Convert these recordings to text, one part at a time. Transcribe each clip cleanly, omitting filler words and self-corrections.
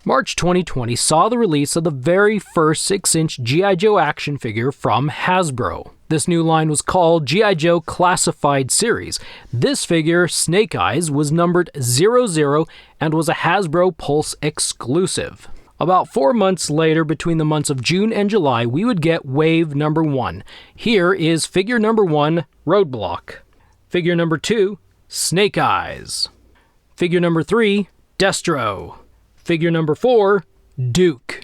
March 2020 saw the release of the very first 6-inch G.I. Joe action figure from Hasbro. This new line was called G.I. Joe Classified Series. This figure, Snake Eyes, was numbered 00 and was a Hasbro Pulse exclusive. About 4 months later, between the months of June and July, we would get Wave number 1. Here is figure number 1, Roadblock. Figure number 2, Snake Eyes. Figure number 3, Destro. Figure number 4, Duke.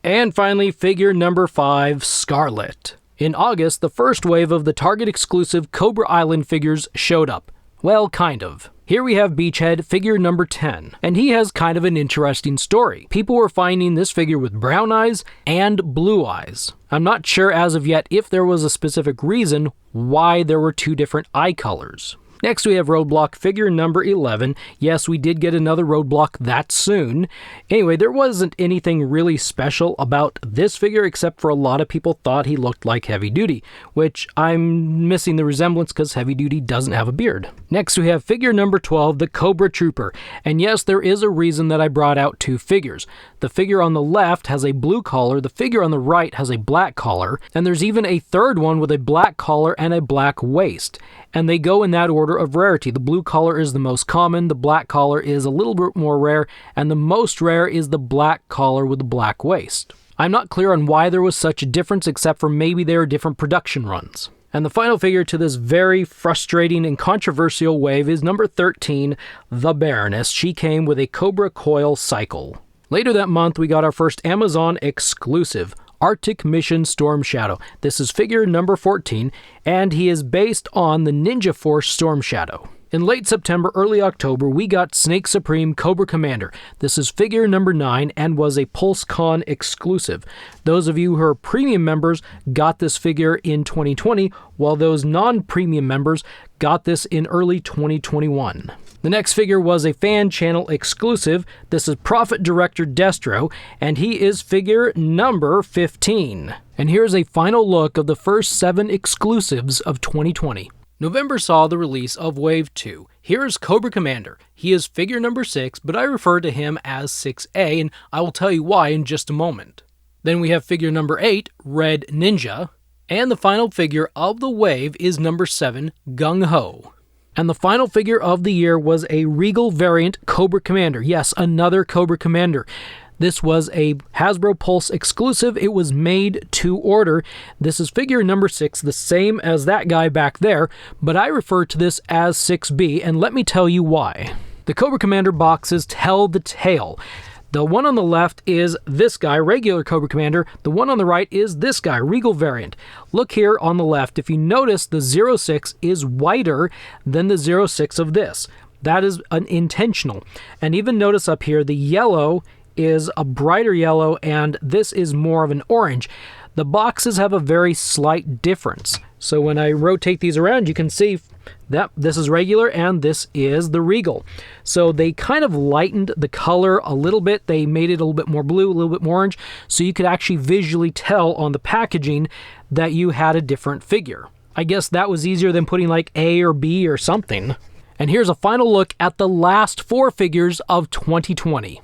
And finally, figure number 5, Scarlet. In August, the first wave of the Target exclusive Cobra Island figures showed up. Well, kind of. Here we have Beachhead, figure number 10, and he has kind of an interesting story. People were finding this figure with brown eyes and blue eyes. I'm not sure as of yet if there was a specific reason why there were two different eye colors. Next we have Roadblock, figure number 11. Yes, we did get another Roadblock that soon. Anyway, there wasn't anything really special about this figure except for a lot of people thought he looked like Heavy Duty, which I'm missing the resemblance because Heavy Duty doesn't have a beard. Next we have figure number 12, the Cobra Trooper. And yes, there is a reason that I brought out two figures. The figure on the left has a blue collar, the figure on the right has a black collar, and there's even a third one with a black collar and a black waist. And they go in that order of rarity. The blue collar is the most common, the black collar is a little bit more rare, and the most rare is the black collar with the black waist. I'm not clear on why there was such a difference except for maybe there are different production runs. And the final figure to this very frustrating and controversial wave is number 13, the Baroness. She came with a Cobra Coil Cycle. Later that month, we got our first Amazon exclusive, Arctic Mission Storm Shadow. This is figure number 14, and he is based on the Ninja Force Storm Shadow. In late September, early October, we got Snake Supreme Cobra Commander. This is figure number 9 and was a PulseCon exclusive. Those of you who are premium members got this figure in 2020, while those non-premium members got this in early 2021. The next figure was a fan channel exclusive. This is Prophet Director Destro, and he is figure number 15. And here's a final look of the first 7 exclusives of 2020. November saw the release of Wave 2. Here's Cobra Commander. He is figure number 6, but I refer to him as 6A, and I will tell you why in just a moment. Then we have figure number 8, Red Ninja, and the final figure of the wave is number 7, Gung Ho. And the final figure of the year was a Regal variant Cobra Commander. Yes, another Cobra Commander. This was a Hasbro Pulse exclusive. It was made to order. This is figure number 6, the same as that guy back there, but I refer to this as 6B, and let me tell you why. The Cobra Commander boxes tell the tale. The one on the left is this guy, regular Cobra Commander. The one on the right is this guy, Regal variant. Look here on the left. If you notice, the 06 is whiter than the 06 of this. That is intentional. And even notice up here, the yellow is a brighter yellow, and this is more of an orange. The boxes have a very slight difference. So when I rotate these around, you can see that this is regular and this is the Regal. So they kind of lightened the color a little bit. They made it a little bit more blue, a little bit more orange, so you could actually visually tell on the packaging that you had a different figure. I guess that was easier than putting like A or B or something. And here's a final look at the last 4 figures of 2020.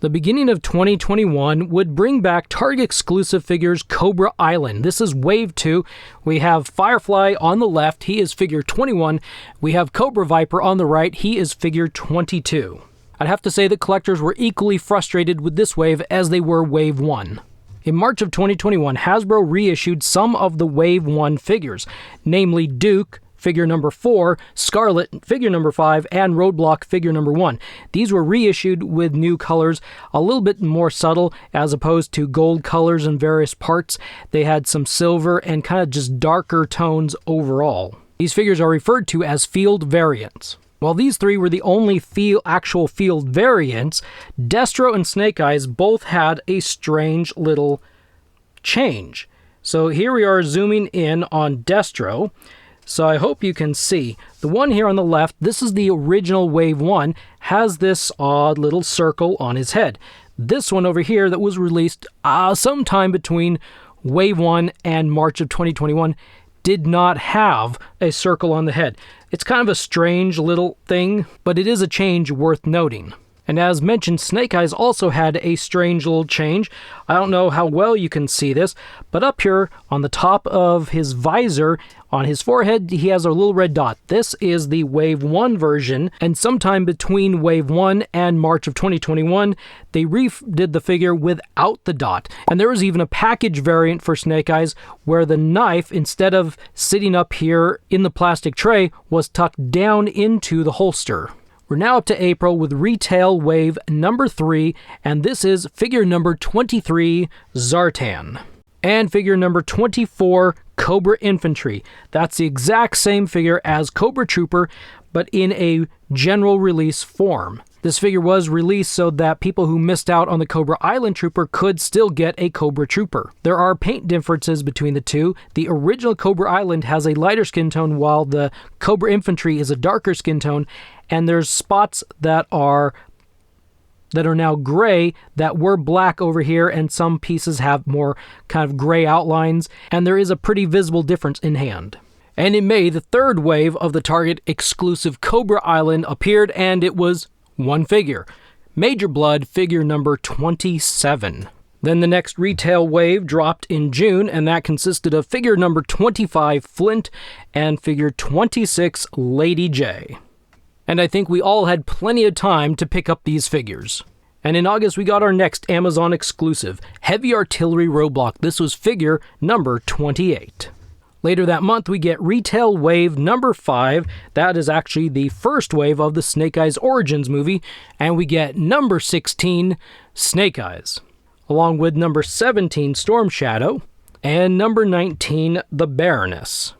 The beginning of 2021 would bring back Target exclusive figures Cobra Island. This is Wave 2. We have Firefly on the left. He is figure 21. We have Cobra Viper on the right. He is figure 22. I'd have to say that collectors were equally frustrated with this wave as they were Wave 1. In March of 2021, Hasbro reissued some of the Wave 1 figures, namely Duke, figure number 4, Scarlet, figure number 5, and Roadblock, figure number 1. These were reissued with new colors, a little bit more subtle as opposed to gold colors in various parts. They had some silver and kind of just darker tones overall. These figures are referred to as field variants. While these 3 were the only actual field variants, Destro and Snake Eyes both had a strange little change. So here we are zooming in on Destro. So I hope you can see. The one here on the left, this is the original Wave 1, has this odd little circle on his head. This one over here that was released sometime between Wave 1 and March of 2021 did not have a circle on the head. It's kind of a strange little thing, but it is a change worth noting. And as mentioned, Snake Eyes also had a strange little change. I don't know how well you can see this, but up here on the top of his visor, on his forehead, he has a little red dot. This is the Wave 1 version, and sometime between Wave 1 and March of 2021, they redid the figure without the dot. And there was even a package variant for Snake Eyes where the knife, instead of sitting up here in the plastic tray, was tucked down into the holster. We're now up to April with retail wave number 3, and this is figure number 23, Zartan. And figure number 24, Cobra Infantry. That's the exact same figure as Cobra Trooper, but in a general release form. This figure was released so that people who missed out on the Cobra Island Trooper could still get a Cobra Trooper. There are paint differences between the two. The original Cobra Island has a lighter skin tone, while the Cobra Infantry is a darker skin tone, and there's spots that are now gray that were black over here, and some pieces have more kind of gray outlines, and there is a pretty visible difference in hand. And in May, the third wave of the Target exclusive Cobra Island appeared, and it was one figure. Major Blood figure number 27. Then the next retail wave dropped in June, and that consisted of figure number 25 Flint and figure 26 Lady J. And I think we all had plenty of time to pick up these figures. And in August, we got our next Amazon exclusive, Heavy Artillery Roadblock. This was figure number 28. Later that month, we get retail wave number 5. That is actually the first wave of the Snake Eyes Origins movie. And we get number 16, Snake Eyes, along with number 17, Storm Shadow, and number 19, the Baroness.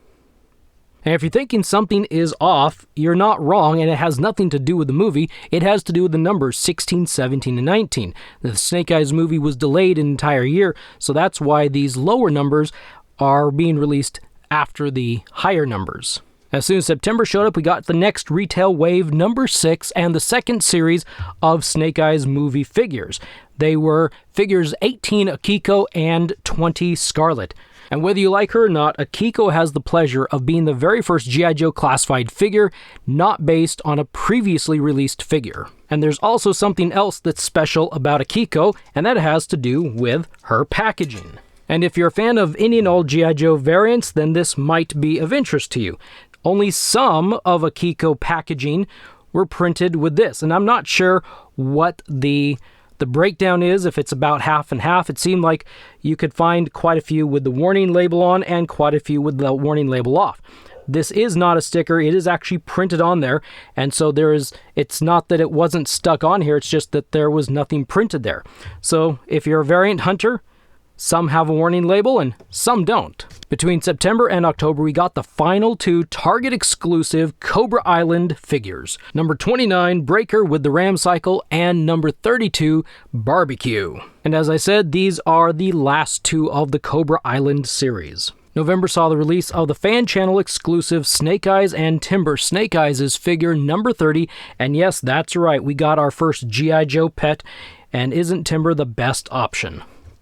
And if you're thinking something is off, you're not wrong, and it has nothing to do with the movie. It has to do with the numbers 16, 17, and 19. The Snake Eyes movie was delayed an entire year, so that's why these lower numbers are being released after the higher numbers. As soon as September showed up, we got the next retail wave, number 6, and the second series of Snake Eyes movie figures. They were figures 18 Akiko and 20 Scarlet. And whether you like her or not, Akiko has the pleasure of being the very first G.I. Joe classified figure, not based on a previously released figure. And there's also something else that's special about Akiko, and that has to do with her packaging. And if you're a fan of any and all G.I. Joe variants, then this might be of interest to you. Only some of Akiko packaging were printed with this, and I'm not sure what the breakdown is, if it's about half and half. It seemed like you could find quite a few with the warning label on and quite a few with the warning label off. This is not a sticker, it is actually printed on there, and so it's not that it wasn't stuck on here, it's just that there was nothing printed there. So if you're a variant hunter, some have a warning label and some don't. Between September and October, we got the final 2 Target exclusive Cobra Island figures. Number 29, Breaker with the Ram Cycle, and number 32, Barbecue. And as I said, these are the last 2 of the Cobra Island series. November saw the release of the fan channel exclusive Snake Eyes and Timber Snake Eyes' figure number 30, and yes, that's right, we got our first G.I. Joe pet, and isn't Timber the best option?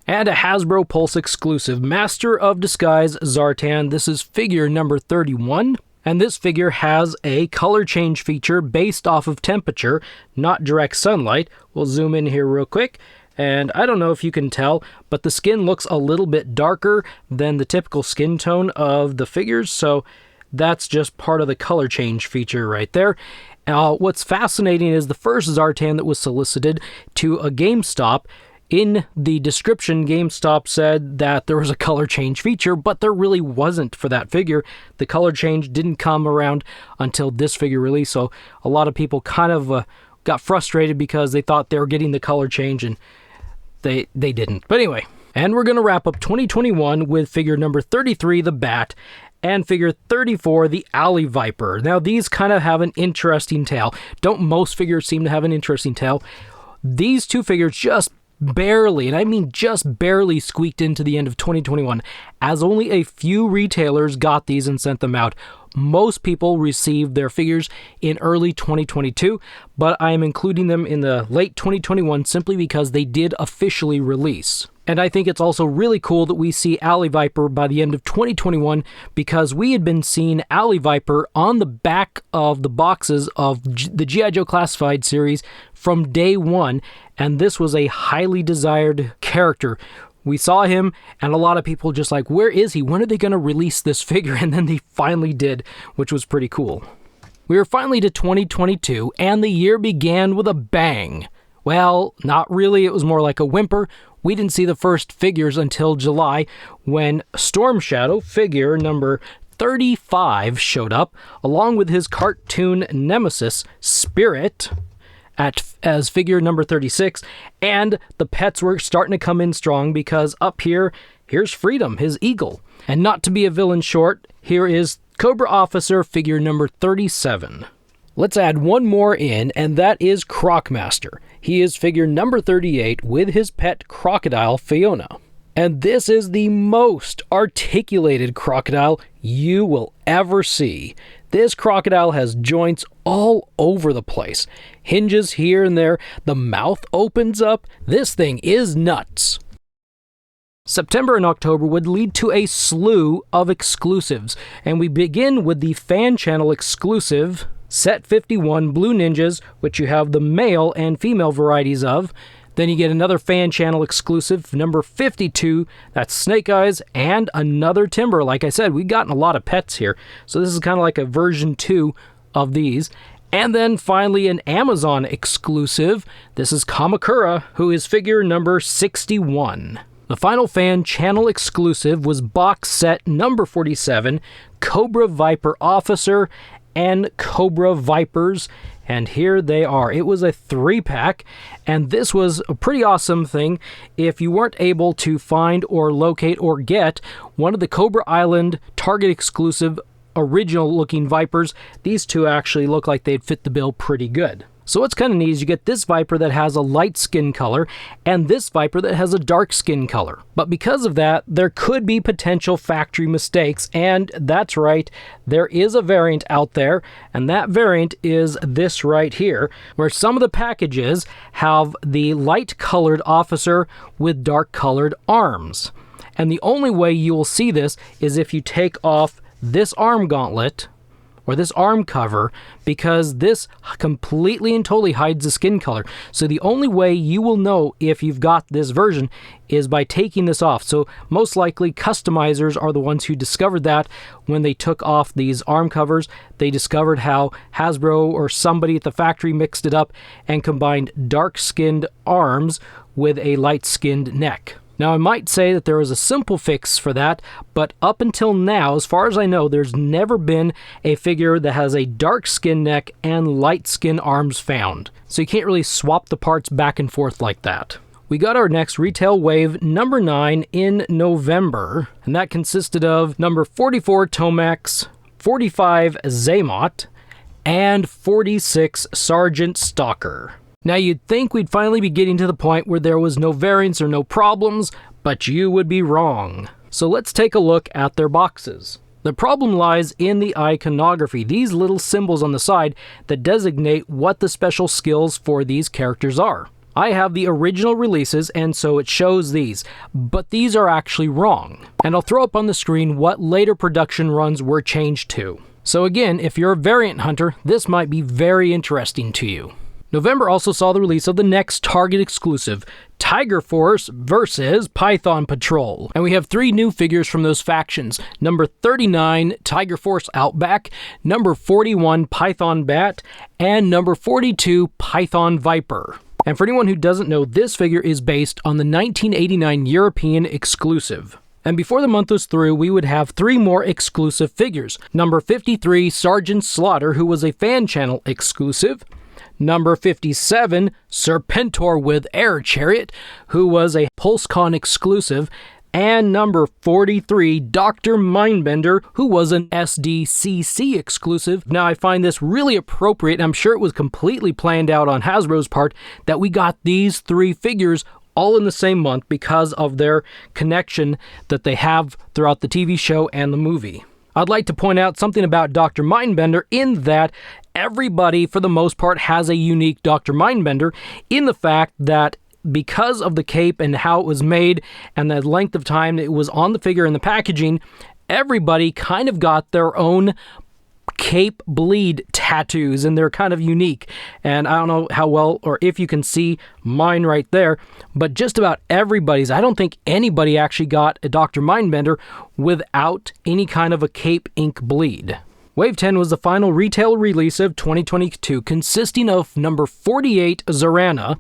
And a Hasbro Pulse exclusive, Master of Disguise Zartan. This is figure number 31. And this figure has a color change feature based off of temperature, not direct sunlight. We'll zoom in here real quick. And I don't know if you can tell, but the skin looks a little bit darker than the typical skin tone of the figures. So that's just part of the color change feature right there. What's fascinating is the first Zartan that was solicited to a GameStop. In the description, GameStop said that there was a color change feature, but there really wasn't for that figure. The color change didn't come around until this figure release, so a lot of people kind of got frustrated because they thought they were getting the color change, and they didn't. But anyway, and we're going to wrap up 2021 with figure number 33, the Bat, and figure 34, the Alley Viper. Now, these kind of have an interesting tale. Don't most figures seem to have an interesting tale? These 2 figures just barely, and I mean just barely, squeaked into the end of 2021, as only a few retailers got these and sent them out. Most people received their figures in early 2022, but I am including them in the late 2021 simply because they did officially release. And I think it's also really cool that we see Alley Viper by the end of 2021, because we had been seeing Alley Viper on the back of the boxes of the G.I. Joe Classified series from day one, and this was a highly desired character. We saw him, and a lot of people just like, where is he? When are they going to release this figure? And then they finally did, which was pretty cool. We were finally to 2022, and the year began with a bang. Well, not really. It was more like a whimper. We didn't see the first figures until July, when Storm Shadow figure number 35 showed up, along with his cartoon nemesis, Spirit, as figure number 36, and the pets were starting to come in strong, because up here's Freedom, his eagle. And not to be a villain short, here is Cobra Officer figure number 37. Let's add one more in, and that is Crocmaster. He is figure number 38 with his pet crocodile, Fiona. And this is the most articulated crocodile you will ever see. This crocodile has joints all over the place. Hinges here and there. The mouth opens up. This thing is nuts. September and October would lead to a slew of exclusives, and we begin with the fan channel exclusive Set 51 Blue Ninjas, which you have the male and female varieties of. Then you get another fan channel exclusive, number 52, that's Snake Eyes, and another Timber. Like I said, we've gotten a lot of pets here, so this is kind of like a version 2 of these. And then finally an Amazon exclusive. This is Kamakura, who is figure number 61. The final fan channel exclusive was box set number 47, Cobra Viper Officer and Cobra Vipers, and here they are. It was a 3-pack, and this was a pretty awesome thing. If you weren't able to find or locate or get one of the Cobra Island Target exclusive original looking Vipers, these two actually look like they'd fit the bill pretty good. So what's kind of neat is you get this Viper that has a light skin color and this Viper that has a dark skin color. But because of that, there could be potential factory mistakes, and that's right, there is a variant out there, and that variant is this right here, where some of the packages have the light colored officer with dark colored arms. And the only way you will see this is if you take off this arm gauntlet, or this arm cover, because this completely and totally hides the skin color. So the only way you will know if you've got this version is by taking this off. So most likely customizers are the ones who discovered that when they took off these arm covers. They discovered how Hasbro or somebody at the factory mixed it up and combined dark-skinned arms with a light-skinned neck. Now, I might say that there is a simple fix for that, but up until now, as far as I know, there's never been a figure that has a dark skin neck and light skin arms found. So you can't really swap the parts back and forth like that. We got our next retail wave, number 9, in November, and that consisted of number 44 Tomax, 45 Zaymot, and 46 Sergeant Stalker. Now, you'd think we'd finally be getting to the point where there was no variants or no problems, but you would be wrong. So let's take a look at their boxes. The problem lies in the iconography, these little symbols on the side that designate what the special skills for these characters are. I have the original releases, and so it shows these, but these are actually wrong. And I'll throw up on the screen what later production runs were changed to. So again, if you're a variant hunter, this might be very interesting to you. November also saw the release of the next Target exclusive, Tiger Force versus Python Patrol. And we have 3 new figures from those factions. Number 39, Tiger Force Outback, number 41, Python Bat, and number 42, Python Viper. And for anyone who doesn't know, this figure is based on the 1989 European exclusive. And before the month was through, we would have 3 more exclusive figures. Number 53, Sergeant Slaughter, who was a fan channel exclusive. Number 57, Serpentor with Air Chariot, who was a PulseCon exclusive. And number 43, Dr. Mindbender, who was an SDCC exclusive. Now, I find this really appropriate, and I'm sure it was completely planned out on Hasbro's part, that we got these 3 figures all in the same month because of their connection that they have throughout the TV show and the movie. I'd like to point out something about Dr. Mindbender in that everybody, for the most part, has a unique Dr. Mindbender in the fact that because of the cape and how it was made and the length of time it was on the figure and the packaging, everybody kind of got their own cape bleed tattoos, and they're kind of unique. And I don't know how well or if you can see mine right there, but just about everybody's. I don't think anybody actually got a Dr. Mindbender without any kind of a cape ink bleed. Wave 10 was the final retail release of 2022, consisting of number 48 Zorana,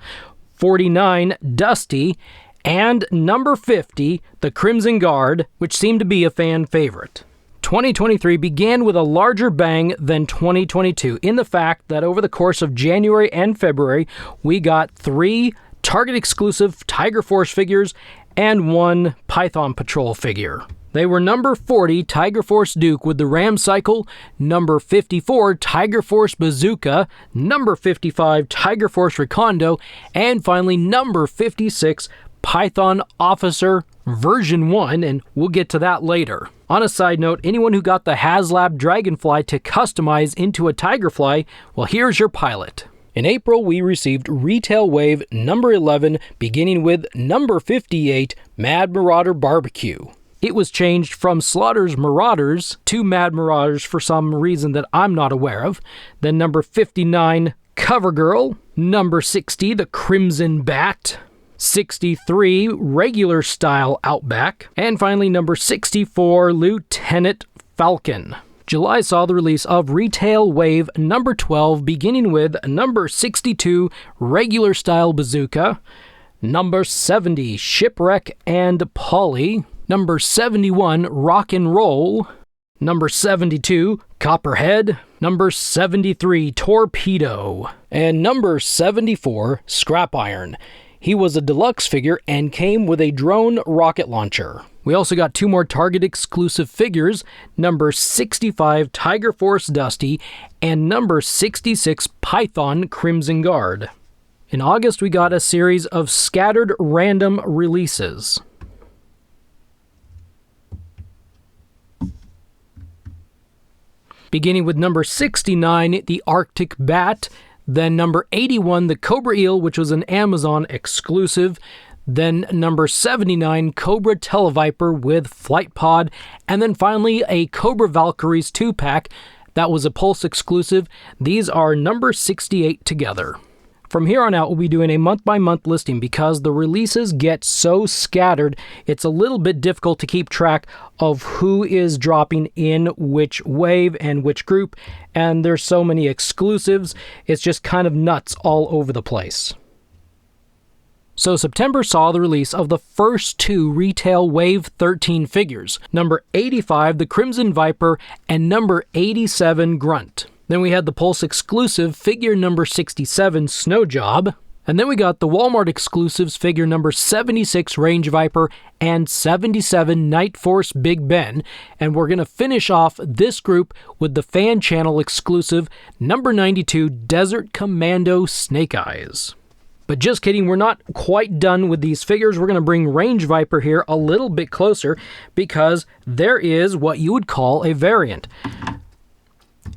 49 Dusty, and number 50 the Crimson Guard, which seemed to be a fan favorite. 2023 began with a larger bang than 2022 in the fact that over the course of January and February, we got 3 Target exclusive Tiger Force figures and 1 Python Patrol figure. They were number 40 Tiger Force Duke with the Ram Cycle, number 54 Tiger Force Bazooka, number 55 Tiger Force Recondo, and finally number 56 Python Officer version 1, and we'll get to that later. On a side note, anyone who got the HasLab Dragonfly to customize into a Tigerfly, well, here's your pilot. In April, we received Retail Wave number 11, beginning with number 58 Mad Marauder Barbecue. It was changed from Slaughter's Marauders to Mad Marauders for some reason that I'm not aware of. Then number 59 Covergirl, number 60 the Crimson Bat, 63 regular style Outback, and finally number 64 Lieutenant Falcon. July saw the release of Retail Wave number 12, beginning with number 62 regular style Bazooka, number 70 Shipwreck and Polly, number 71 Rock and Roll, number 72 Copperhead, number 73 Torpedo, and number 74 Scrap Iron. He was a deluxe figure and came with a drone rocket launcher. We also got 2 more Target exclusive figures, number 65 Tiger Force Dusty and number 66 Python Crimson Guard. In August, we got a series of scattered random releases. Beginning with number 69, the Arctic Bat, then number 81, the Cobra Eel, which was an Amazon exclusive, then number 79, Cobra Televiper with Flight Pod, and then finally a Cobra Valkyries 2-pack that was a Pulse exclusive. These are number 68 together. From here on out, we'll be doing a month-by-month listing because the releases get so scattered, it's a little bit difficult to keep track of who is dropping in which wave and which group, and there's so many exclusives, it's just kind of nuts all over the place. So September saw the release of the first 2 Retail Wave 13 figures, number 85, the Crimson Viper, and number 87, Grunt. Then we had the Pulse exclusive figure number 67, Snow Job. And then we got the Walmart exclusives figure number 76, Range Viper, and 77, Night Force Big Ben. And we're going to finish off this group with the fan channel exclusive number 92, Desert Commando Snake Eyes. But just kidding, we're not quite done with these figures. We're going to bring Range Viper here a little bit closer because there is what you would call a variant.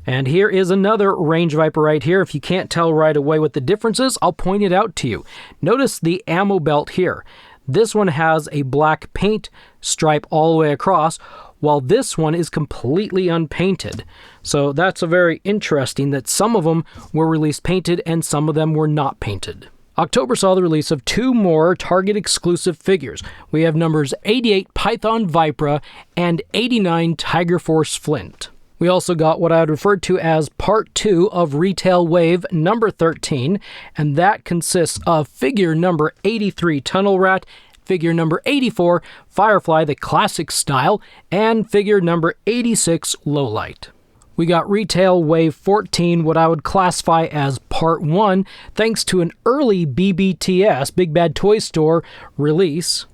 And here is another Range Viper right here. If you can't tell right away what the difference is, I'll point it out to you. Notice the ammo belt here. This one has a black paint stripe all the way across, while this one is completely unpainted. So that's a very interesting that some of them were released painted and some of them were not painted. October saw the release of 2 more Target exclusive figures. We have numbers 88 Python Vipra and 89 Tiger Force Flint. We also got what I would refer to as Part 2 of Retail Wave number 13, and that consists of figure number 83 Tunnel Rat, figure number 84 Firefly the Classic Style, and figure number 86 Lowlight. We got Retail Wave 14, what I would classify as Part 1, thanks to an early BBTS, Big Bad Toy Store, release.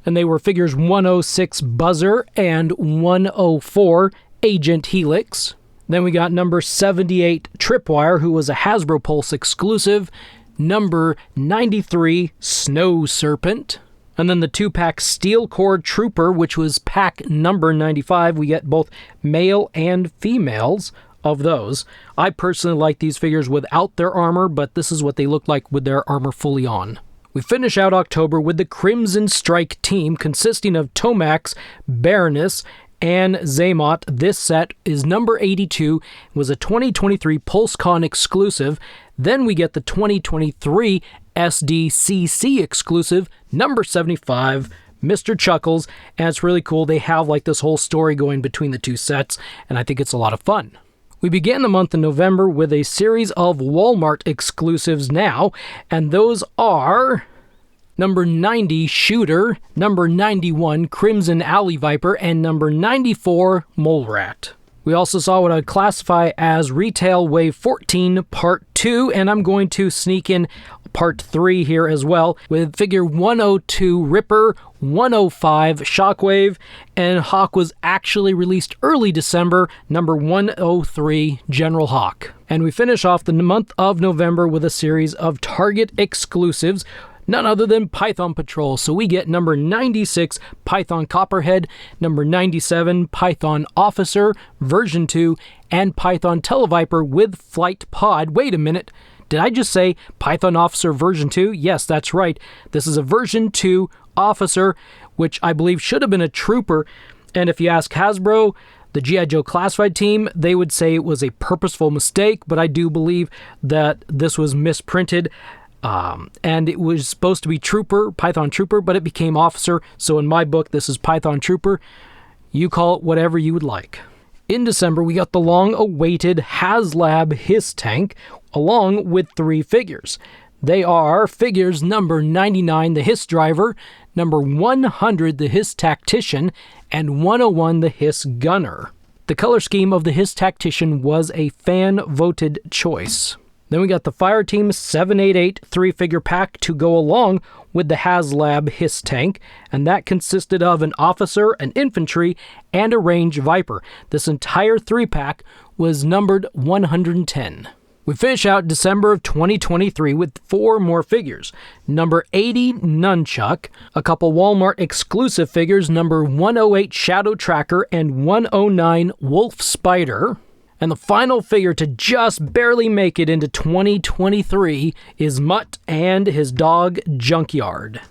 And they were figures 106 Buzzer and 104 Agent Helix. Then we got number 78 Tripwire, who was a Hasbro Pulse exclusive, number 93 Snow Serpent. And then the 2-pack Steel Core Trooper, which was pack number 95. We get both male and females of those. I personally like these figures without their armor, but this is what they look like with their armor fully on. We finish out October with the Crimson Strike team, consisting of Tomax, Baroness, and Zaymot. This set is number 82, was a 2023 PulseCon exclusive. Then we get the 2023 SDCC exclusive, number 75, Mr. Chuckles, and it's really cool. They have like this whole story going between the two sets, and I think it's a lot of fun. We began the month in November with a series of Walmart exclusives now, and those are number 90 Shooter, number 91 Crimson Alley Viper, and number 94 Mole Rat. We also saw what I'd classify as Retail Wave 14 Part 2, and I'm going to sneak in Part 3 here as well, with figure 102 Ripper, 105 Shockwave, and Hawk was actually released early December, number 103 General Hawk. And we finish off the month of November with a series of Target exclusives, none other than Python Patrol. So we get number 96 Python Copperhead, number 97 Python Officer, version 2, and Python Televiper with Flight Pod. Wait a minute, did I just say Python Officer version 2? Yes, that's right. This is a version 2 Officer, which I believe should have been a Trooper. And if you ask Hasbro, the G.I. Joe Classified team, they would say it was a purposeful mistake, but I do believe that this was misprinted. And it was supposed to be Trooper, Python Trooper, but it became Officer. So in my book, this is Python Trooper. You call it whatever you would like. In December, we got the long-awaited HasLab Hiss Tank, along with 3 figures. They are figures number 99, the Hiss Driver, number 100, the Hiss Tactician, and 101, the Hiss Gunner. The color scheme of the Hiss Tactician was a fan-voted choice. Then we got the Fireteam 788 3-figure pack to go along with the HasLab Hiss Tank, and that consisted of an Officer, an Infantry, and a Range Viper. This entire 3-pack was numbered 110. We finish out December of 2023 with 4 more figures. Number 80 Nunchuck, a couple Walmart exclusive figures, number 108 Shadow Tracker and 109 Wolf Spider. And the final figure to just barely make it into 2023 is Mutt and his dog Junkyard.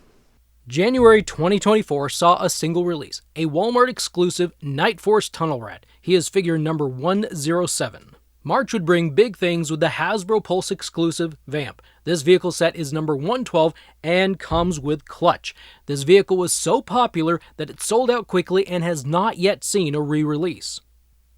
January 2024 saw a single release, a Walmart exclusive Night Force Tunnel Rat. He is figure number 107. March would bring big things with the Hasbro Pulse exclusive Vamp. This vehicle set is number 112 and comes with clutch. This vehicle was so popular that it sold out quickly and has not yet seen a re-release.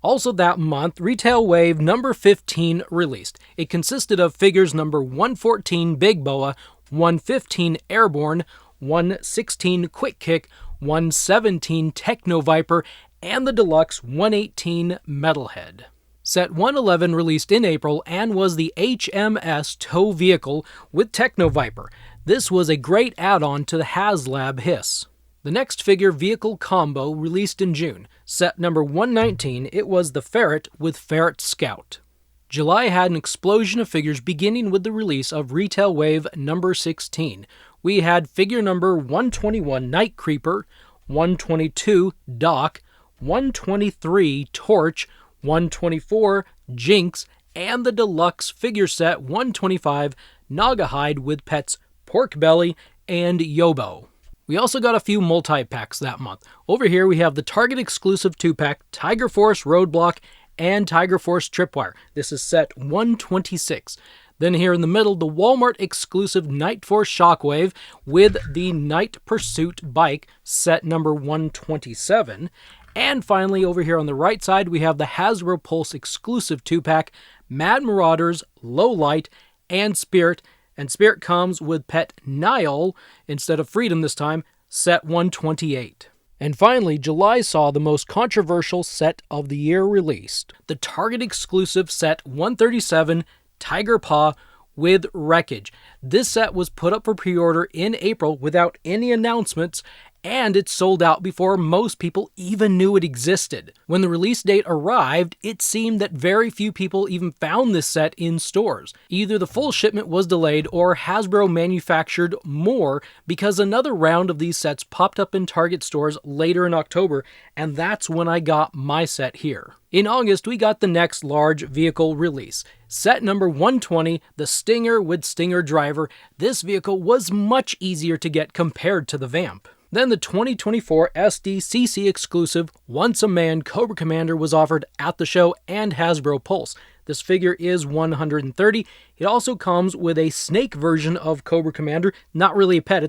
Also that month, Retail Wave number 15 released. It consisted of figures number 114 Big Boa, 115 Airborne, 116 Quick Kick, 117 Techno Viper, and the deluxe 118 Metalhead. Set 111 released in April and was the HMS tow vehicle with Techno Viper. This was a great add-on to the HasLab Hiss. The next figure vehicle combo released in June. Set number 119, it was the Ferret with Ferret Scout. July had an explosion of figures beginning with the release of Retail Wave number 16. We had figure number 121 Night Creeper, 122 Doc, 123 Torch, 124 Jinx, and the deluxe figure set 125 Nagahide with pets Pork Belly and Yobo. We also got a few multi-packs that month. Over here we have the Target exclusive 2-pack Tiger Force Roadblock and Tiger Force Tripwire. This is set 126. Then here in the middle, the Walmart exclusive Night Force Shockwave with the Night Pursuit Bike, set number 127. And finally, over here on the right side, we have the Hasbro Pulse exclusive 2-pack Mad Marauders, Low Light, and Spirit. And Spirit comes with pet Niall instead of Freedom this time, set 128. And finally, July saw the most controversial set of the year released. The Target exclusive set 137 Tiger Paw with Wreckage. This set was put up for pre-order in April without any announcements, and it sold out before most people even knew it existed. When the release date arrived, it seemed that very few people even found this set in stores. Either the full shipment was delayed or Hasbro manufactured more because another round of these sets popped up in Target stores later in October, and that's when I got my set here. In August, we got the next large vehicle release. Set number 120, the Stinger with Stinger driver. This vehicle was much easier to get compared to the Vamp. Then the 2024 SDCC exclusive Once a Man Cobra Commander was offered at the show and Hasbro Pulse. This figure is $130. It also comes with a snake version of Cobra Commander. Not really a pet,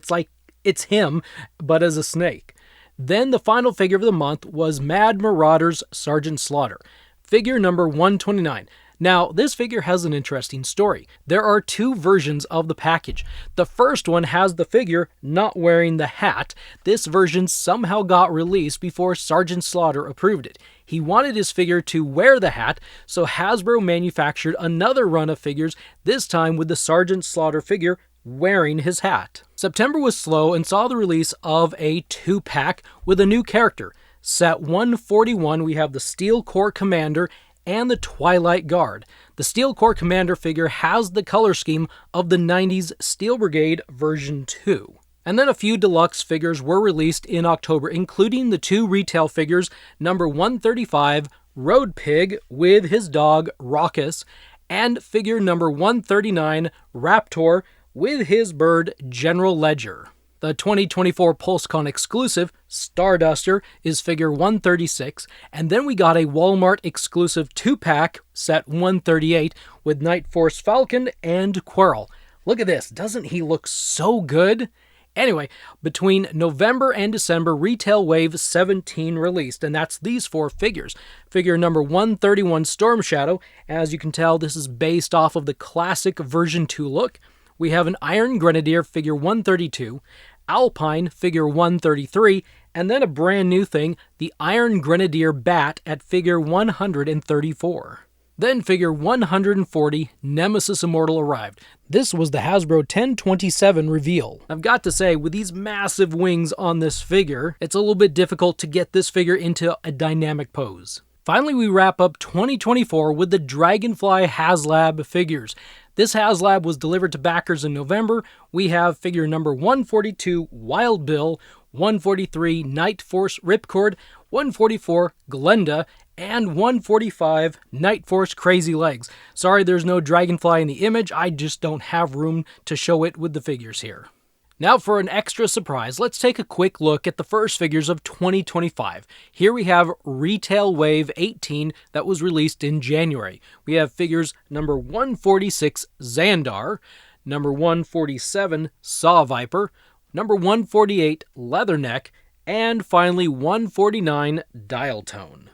it's him, but as a snake. Then the final figure of the month was Mad Marauders Sergeant Slaughter, figure number 129. Now, this figure has an interesting story. There are two versions of the package. The first one has the figure not wearing the hat. This version somehow got released before Sergeant Slaughter approved it. He wanted his figure to wear the hat, so Hasbro manufactured another run of figures, this time with the Sergeant Slaughter figure wearing his hat. September was slow and saw the release of a 2-pack with a new character. Set 141, we have the Steel Corps Commander and the Twilight Guard. The Steel Corps Commander figure has the color scheme of the 90s Steel Brigade version 2. And then a few deluxe figures were released in October, including the two retail figures, number 135, Road Pig with his dog Raucus, and figure number 139, Raptor with his bird General Ledger. The 2024 PulseCon exclusive, Starduster, is figure 136, and then we got a Walmart exclusive 2-pack, set 138, with Night Force Falcon and Quirrell. Look at this, doesn't he look so good? Anyway, between November and December, Retail Wave 17 released, and that's these 4 figures. Figure number 131, Storm Shadow. As you can tell, this is based off of the classic version 2 look. We have an Iron Grenadier, figure 132, Alpine, figure 133, and then a brand new thing, the Iron Grenadier Bat at figure 134. Then figure 140, Nemesis Immortal, arrived. This was the Hasbro 1027 reveal. I've got to say, with these massive wings on this figure, it's a little bit difficult to get this figure into a dynamic pose. Finally, we wrap up 2024 with the Dragonfly HasLab figures. This HasLab was delivered to backers in November. We have figure number 142, Wild Bill, 143, Night Force Ripcord, 144, Glenda, and 145, Night Force Crazy Legs. Sorry there's no Dragonfly in the image, I just don't have room to show it with the figures here. Now for an extra surprise, let's take a quick look at the first figures of 2025. Here we have Retail Wave 18 that was released in January. We have figures number 146, Xandar, number 147, Saw Viper, number 148, Leatherneck, and finally 149, Dial Tone.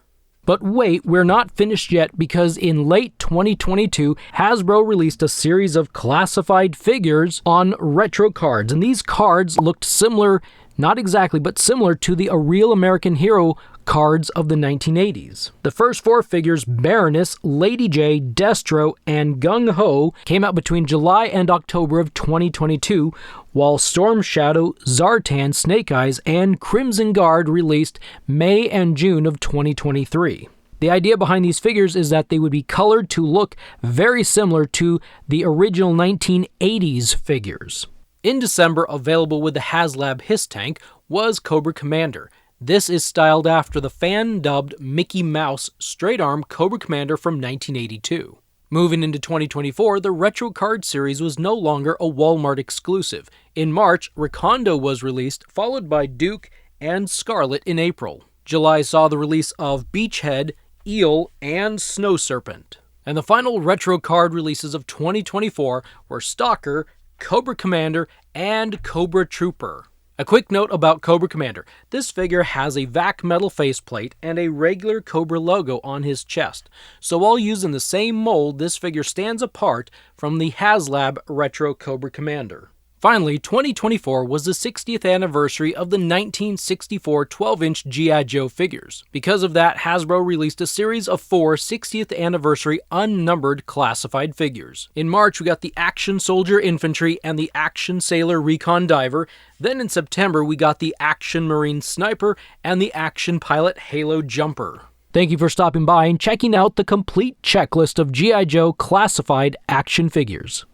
But wait, we're not finished yet, because in late 2022, Hasbro released a series of classified figures on retro cards, and these cards looked similar, not exactly, but similar to the A Real American Hero cards of the 1980s. The first 4 figures, Baroness, Lady J, Destro, and Gung Ho, came out between July and October of 2022, while Storm Shadow, Zartan, Snake Eyes, and Crimson Guard released May and June of 2023. The idea behind these figures is that they would be colored to look very similar to the original 1980s figures. In December, available with the HasLab Hiss Tank, was Cobra Commander. This is styled after the fan-dubbed Mickey Mouse straight-arm Cobra Commander from 1982. Moving into 2024, the Retro Card series was no longer a Walmart exclusive. In March, Recondo was released, followed by Duke and Scarlet in April. July saw the release of Beachhead, Eel, and Snow Serpent. And the final Retro Card releases of 2024 were Stalker, Cobra Commander, and Cobra Trooper. A quick note about Cobra Commander. This figure has a vac metal faceplate and a regular Cobra logo on his chest. So while using the same mold, this figure stands apart from the HasLab Retro Cobra Commander. Finally, 2024 was the 60th anniversary of the 1964 12-inch G.I. Joe figures. Because of that, Hasbro released a series of 4 60th anniversary unnumbered classified figures. In March, we got the Action Soldier Infantry and the Action Sailor Recon Diver. Then in September, we got the Action Marine Sniper and the Action Pilot Halo Jumper. Thank you for stopping by and checking out the complete checklist of G.I. Joe classified action figures.